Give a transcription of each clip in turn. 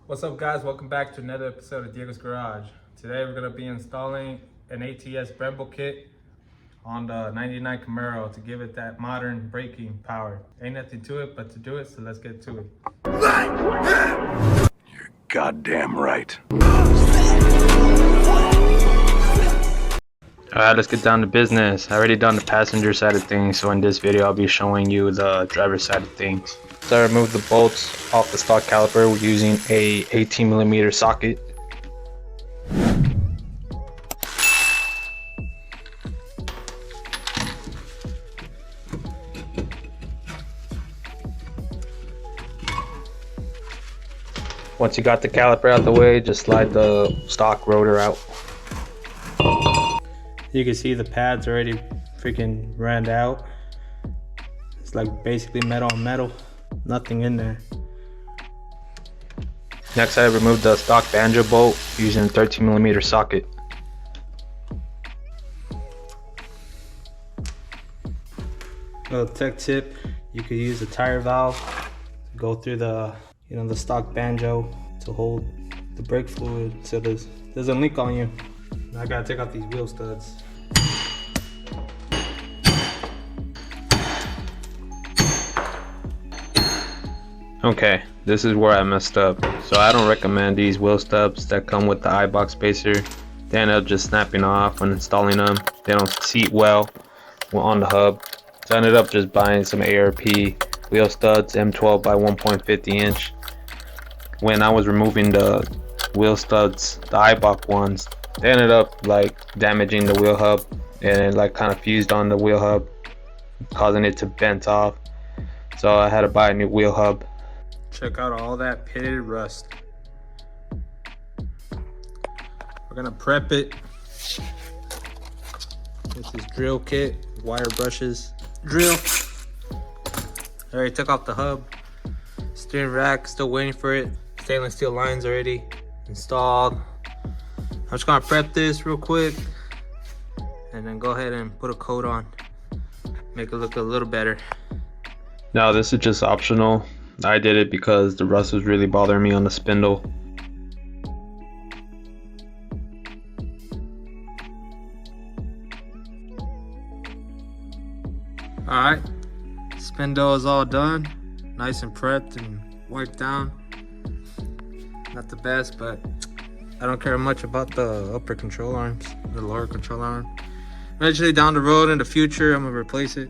What's up, guys? Welcome back to another episode of Diego's Garage. Today we're going to be installing an ATS Brembo kit on the 99 Camaro to give it that modern braking power. Ain't nothing to it but to do it, so let's get to it. You're goddamn right. Alright, let's get down to business. I already done the passenger side of things, so in this video I'll be showing you the driver's side of things. So I removed the bolts off the stock caliper using a 18mm socket. Once you got the caliper out the way, just slide the stock rotor out. You can see the pads already freaking ran out. It's like basically metal on metal, nothing in there. Next, I removed the stock banjo bolt using a 13mm socket. A tech tip: you could use a tire valve to go through the the stock banjo to hold the brake fluid so it doesn't leak on you. Now I gotta take out these wheel studs. Okay, this is where I messed up. So I don't recommend these wheel stubs that come with the Eibach spacer. They end up just snapping off when installing them. They don't seat well on the hub. So I ended up just buying some ARP wheel studs, M12 by 1.50 inch. When I was removing the wheel studs, the Eibach ones, they ended up like damaging the wheel hub, and it like kind of fused on the wheel hub, causing it to bend off. So I had to buy a new wheel hub. Check out all that pitted rust. We're gonna prep it with this drill kit, wire brushes, drill. I already took off the hub, steering rack, still waiting for it. Stainless steel lines already installed. I'm just gonna prep this real quick and then go ahead and put a coat on, make it look a little better. Now this is just optional. I did it because the rust was really bothering me on the spindle. Alright, spindle is all done, nice and prepped and wiped down. Not the best, but I don't care much about the upper control arms, the lower control arm. Eventually down the road in the future I'm gonna replace it.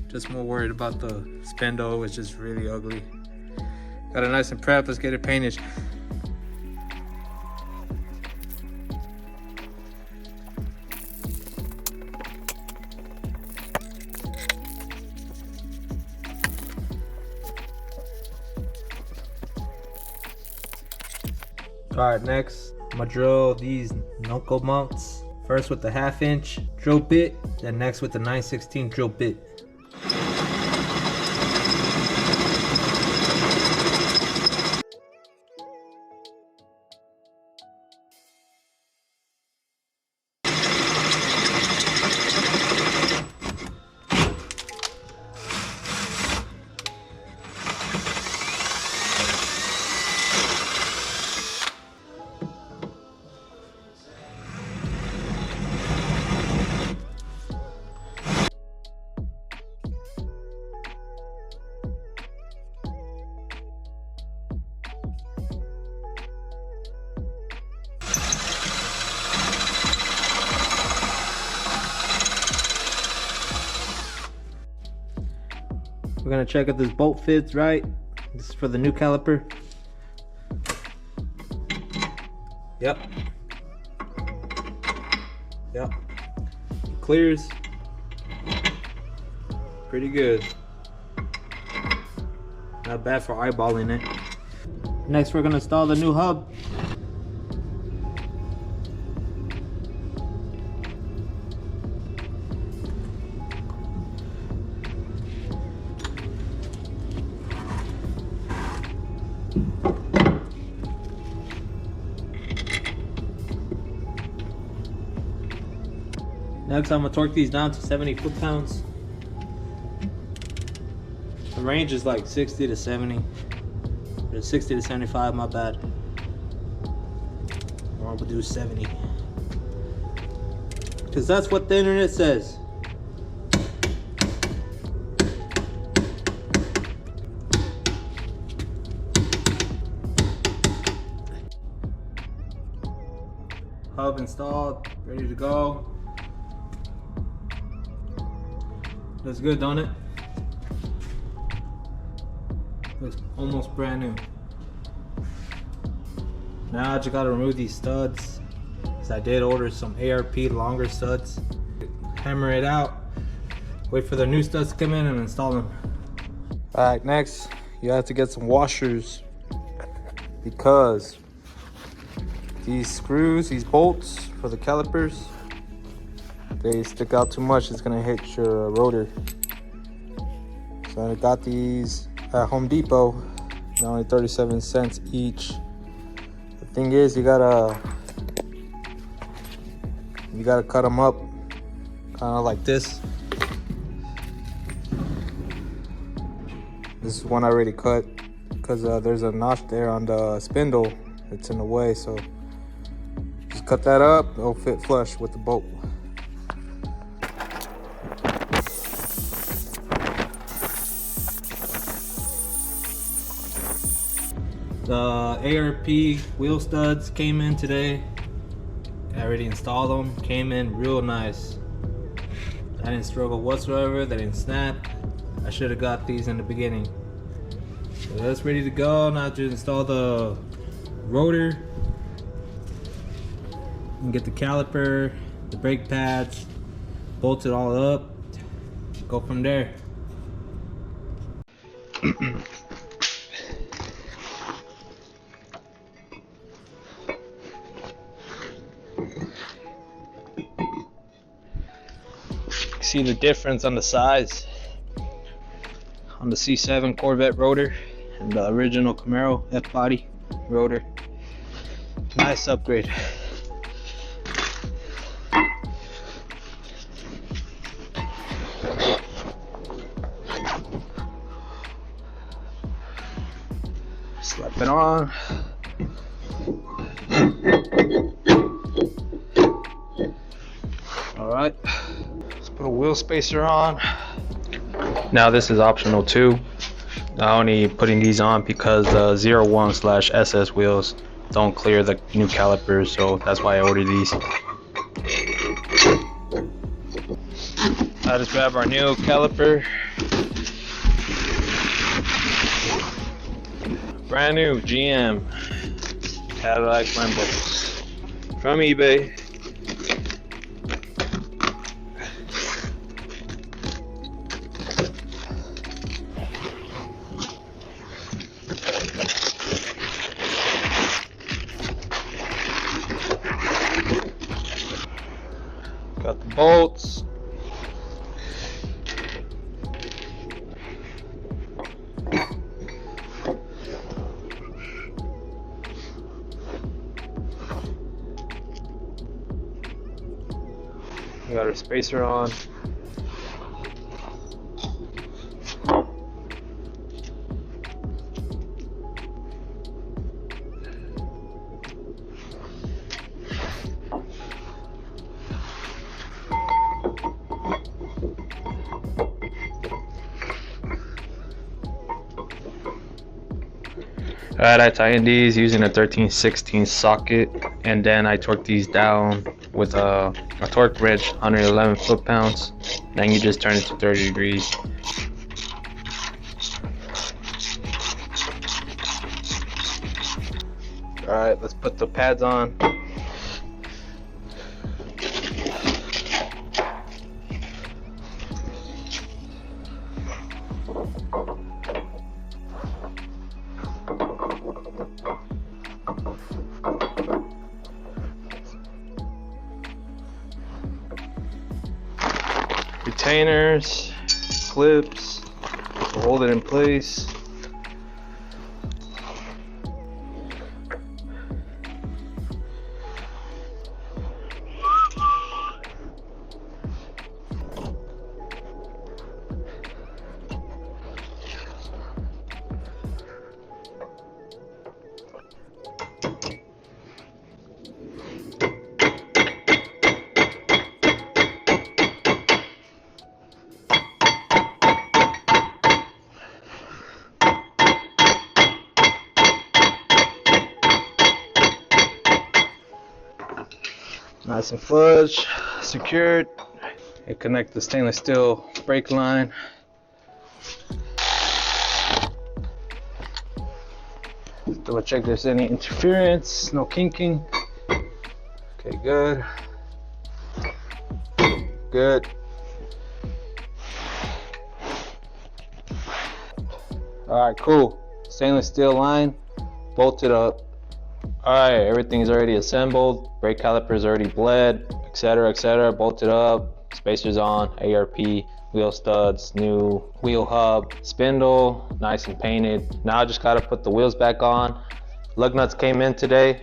Just more worried about the spindle, which is really ugly. Got it nice and prepped, let's get it painted. Alright, next I'm gonna drill these knuckle mounts. First with the 1/2 inch drill bit, then next with the 9/16 drill bit. We're gonna check if this bolt fits right. This is for the new caliper. Yep. Yep. Clears. Pretty good. Not bad for eyeballing it. Next we're gonna install the new hub. Next, I'm gonna torque these down to 70 foot-pounds. The range is like 60 to 70. It's 60 to 75, my bad. I'm gonna do 70. Because that's what the internet says. Hub installed, ready to go. Looks good, don't it? Looks almost brand new. Now I just gotta remove these studs, because I did order some ARP longer studs. Hammer it out, wait for the new studs to come in and install them. Alright, next you have to get some washers, because these screws, these bolts for the calipers, they stick out too much. It's gonna hit your rotor. So I got these at Home Depot. They're only 37 cents each. The thing is, you gotta cut them up, kind of like this. This is one I already cut, because there's a notch there on the spindle. It's in the way, so just cut that up. It'll fit flush with the bolt. The ARP wheel studs came in today. I already installed them. Came in real nice. I didn't struggle whatsoever. They didn't snap. I should have got these in the beginning. So that's ready to go. Now to install the rotor and get the caliper, the brake pads, bolt it all up. Go from there. See the difference on the size on the C7 Corvette rotor and the original Camaro F-body rotor. Nice upgrade. Slap it on. All right. Put a wheel spacer on. Now this is optional too. I'm only putting these on because the 01/SS wheels don't clear the new calipers, so that's why I ordered these. I just grab our new caliper. Brand new GM Cadillac Bolts from eBay. Got the bolts. We got our spacer on. Alright, I tightened these using a 13/16 socket, and then I torqued these down with a torque wrench, 111 foot-pounds. Then you just turn it to 30 degrees. Alright, let's put the pads on. Retainers, clips to hold it in place. Nice and flush, secured. It connects the stainless steel brake line. Double check there's any interference, no kinking. Okay, good. Good. Alright, cool. Stainless steel line, bolted up. Alright, everything's already assembled. Brake calipers already bled, etc., etc. Bolted up, spacers on, ARP, wheel studs, new wheel hub, spindle, nice and painted. Now I just gotta put the wheels back on. Lug nuts came in today.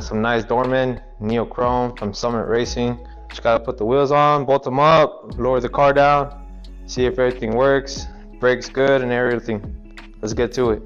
Some nice Dorman neochrome from Summit Racing. Just gotta put the wheels on, bolt them up, lower the car down, see if everything works, brakes good and everything. Let's get to it.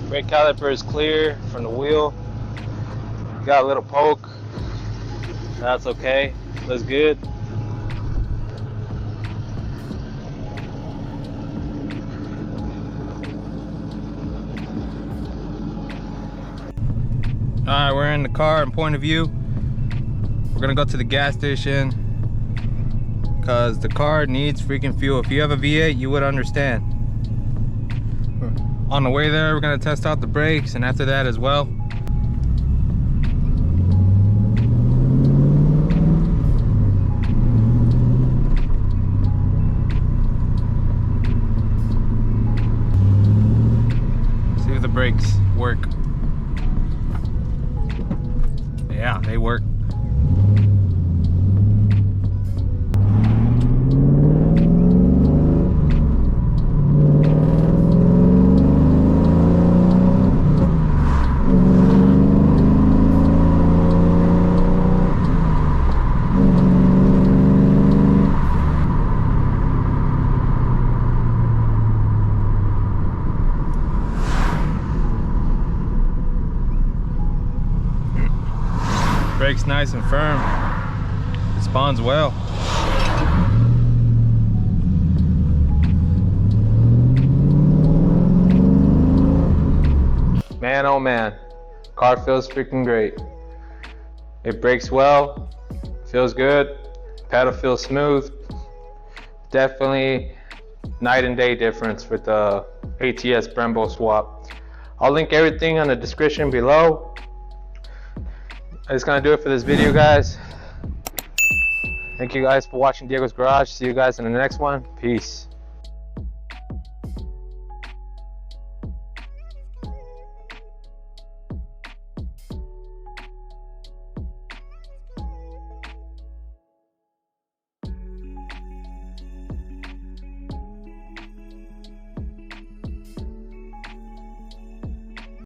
Brake caliper is clear from the wheel. Got a little poke. That's okay. Looks good. Alright, we're in the car in point of view. We're gonna go to the gas station because the car needs freaking fuel. If you have a V8, you would understand. On the way there, we're gonna test out the brakes, and after that as well. See if the brakes work. Yeah, they work. Brakes nice and firm. Responds well. Man, oh man, car feels freaking great. It brakes well, feels good, pedal feels smooth. Definitely night and day difference with the ATS Brembo swap. I'll link everything on the description below. That's gonna do it for this video, guys. Thank you guys for watching Diego's Garage. See you guys in the next one. Peace.